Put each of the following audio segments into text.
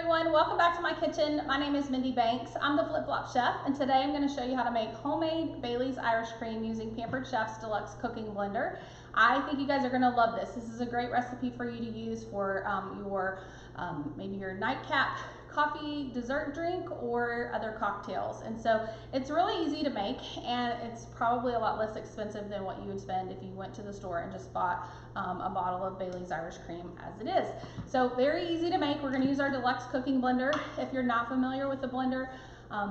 everyone, welcome back to my kitchen. My name is Mindy Banks. I'm the Flip Flop Chef, and today I'm going to show you how to make homemade Bailey's Irish cream using Pampered Chef's Deluxe Cooking Blender. I think you guys are going to love this. This is a great recipe for you to use for maybe your nightcap coffee dessert drink or other cocktails. And so it's really easy to make, and it's probably a lot less expensive than what you would spend if you went to the store and just bought a bottle of Bailey's Irish cream as it is. So very easy to make. We're going to use our Deluxe Cooking Blender. If you're not familiar with the blender,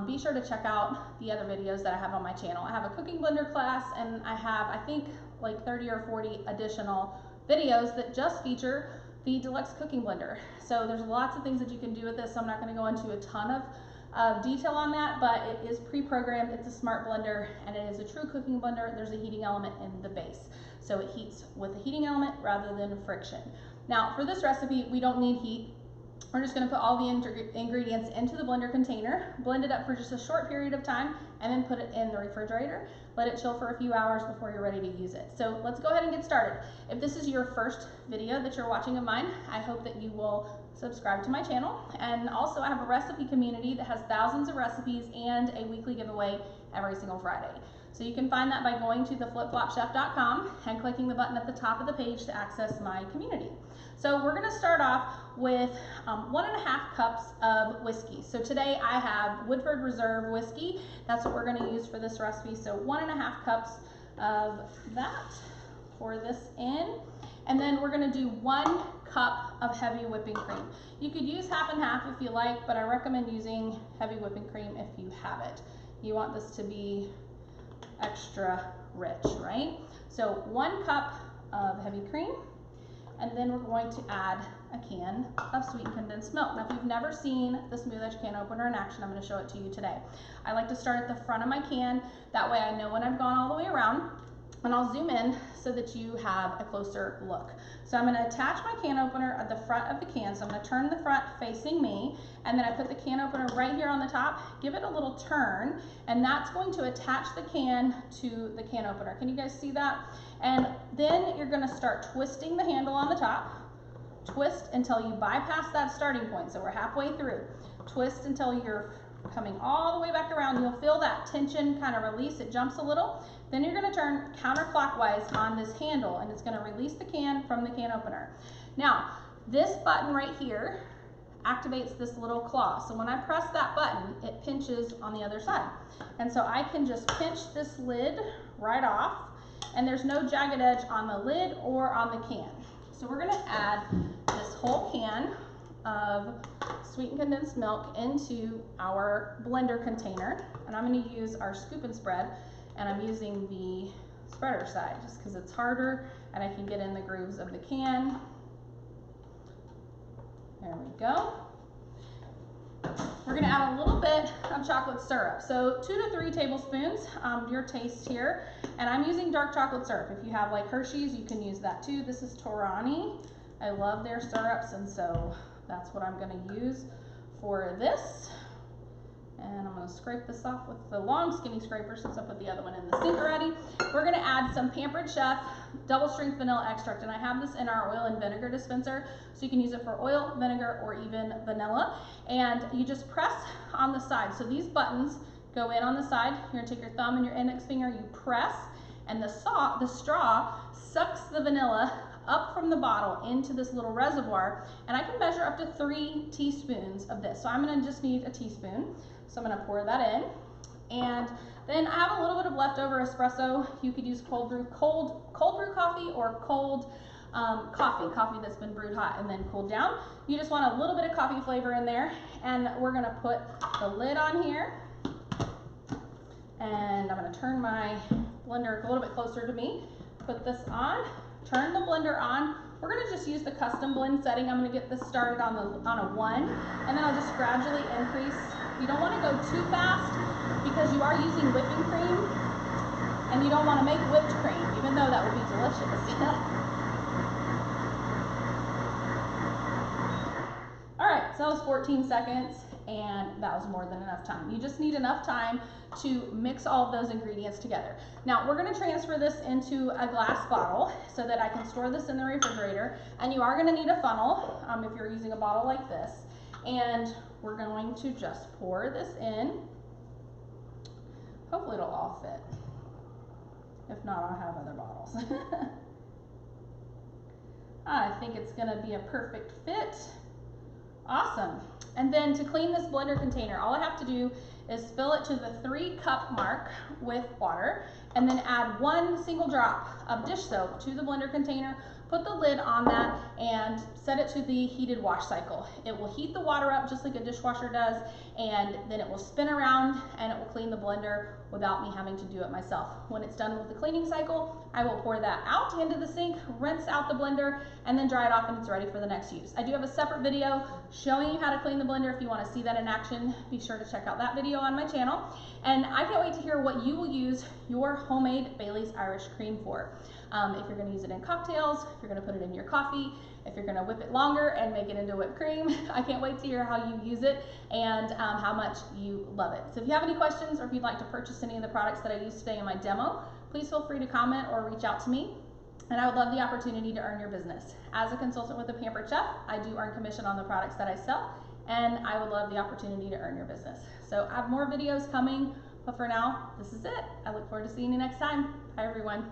be sure to check out the other videos that I have on my channel. I have a cooking blender class, and I have, I think, like 30 or 40 additional videos that just feature the Deluxe Cooking Blender. So there's lots of things that you can do with this. So I'm not going to go into a ton of detail on that, but it is pre-programmed. It's a smart blender, and it is a true cooking blender. There's a heating element in the base, so it heats with a heating element rather than friction. Now for this recipe, we don't need heat. We're just going to put all the ingredients into the blender container, blend it up for just a short period of time, and then put it in the refrigerator. Let it chill for a few hours before you're ready to use it. So let's go ahead and get started. If this is your first video that you're watching of mine, I hope that you will subscribe to my channel. And also I have a recipe community that has thousands of recipes and a weekly giveaway every single Friday. So you can find that by going to theflipflopchef.com and clicking the button at the top of the page to access my community. So we're going to start off with 1.5 cups of whiskey. So today I have Woodford Reserve whiskey. That's what we're going to use for this recipe. So 1.5 cups of that. Pour this in. And then we're going to do 1 cup of heavy whipping cream. You could use half and half if you like, but I recommend using heavy whipping cream if you have it. You want this to be extra rich, right? So 1 cup of heavy cream. And then we're going to add a can of sweetened condensed milk. Now, if you've never seen the Smooth Edge can opener in action, I'm going to show it to you today. I like to start at the front of my can. That way I know when I've gone all the way around. And I'll zoom in so that you have a closer look. So I'm going to attach my can opener at the front of the can. So I'm going to turn the front facing me, and then I put the can opener right here on the top, give it a little turn, and that's going to attach the can to the can opener. Can you guys see that? And then you're going to start twisting the handle on the top. Twist until you bypass that starting point. So we're halfway through. Twist until you're coming all the way back around. You'll feel that tension kind of release. It jumps a little. Then you're going to turn counterclockwise on this handle, and it's going to release the can from the can opener. Now, this button right here activates this little claw. So when I press that button, it pinches on the other side. And so I can just pinch this lid right off, and there's no jagged edge on the lid or on the can. So we're going to add this whole can of sweetened condensed milk into our blender container, and I'm going to use our scoop and spread, and I'm using the spreader side just because it's harder and I can get in the grooves of the can. There we go. We're going to add a little bit of chocolate syrup, so 2 to 3 tablespoons, your taste here, and I'm using dark chocolate syrup. If you have like Hershey's, you can use that too. This is Torani. I love their syrups, and so that's what I'm going to use for this. And I'm going to scrape this off with the long skinny scraper since I put the other one in the sink already. We're going to add some Pampered Chef double strength vanilla extract, and I have this in our oil and vinegar dispenser, so you can use it for oil, vinegar, or even vanilla. And you just press on the side. So these buttons go in on the side. You're going to take your thumb and your index finger, you press, and the straw sucks the vanilla up from the bottle into this little reservoir, and I can measure up to 3 teaspoons of this. So I'm going to just need a teaspoon. So I'm going to pour that in, and then I have a little bit of leftover espresso. You could use cold brew coffee or cold coffee that's been brewed hot and then cooled down. You just want a little bit of coffee flavor in there, and we're going to put the lid on here, and I'm going to turn my blender a little bit closer to me. Put this on. Turn the blender on. We're going to just use the custom blend setting. I'm going to get this started on a 1, and then I'll just gradually increase. You don't want to go too fast because you are using whipping cream, and you don't want to make whipped cream, even though that would be delicious. All right, so that was 14 seconds, and that was more than enough time. You just need enough time to mix all of those ingredients together. Now we're going to transfer this into a glass bottle so that I can store this in the refrigerator, and you are going to need a funnel if you're using a bottle like this. and we're going to just pour this in. Hopefully it'll all fit. If not, I'll have other bottles. I think it's gonna be a perfect fit. Awesome. And then to clean this blender container, all I have to do is fill it to the 3-cup mark with water, and then add 1 single drop of dish soap to the blender container, put the lid on that, and set it to the heated wash cycle. It will heat the water up just like a dishwasher does, and then it will spin around and it will clean the blender without me having to do it myself. When it's done with the cleaning cycle, I will pour that out into the sink, rinse out the blender, and then dry it off, and it's ready for the next use. I do have a separate video showing you how to clean the blender. If you want to see that in action, be sure to check out that video on my channel. And I can't wait to hear what you will use your homemade Bailey's Irish cream for. If you're going to use it in cocktails, if you're going to put it in your coffee, if you're going to whip it longer and make it into whipped cream. I can't wait to hear how you use it and how much you love it. So if you have any questions, or if you'd like to purchase any of the products that I used today in my demo, please feel free to comment or reach out to me. And I would love the opportunity to earn your business. As a consultant with the Pampered Chef, I do earn commission on the products that I sell, and I would love the opportunity to earn your business. So I have more videos coming, but for now, this is it. I look forward to seeing you next time. Bye, everyone.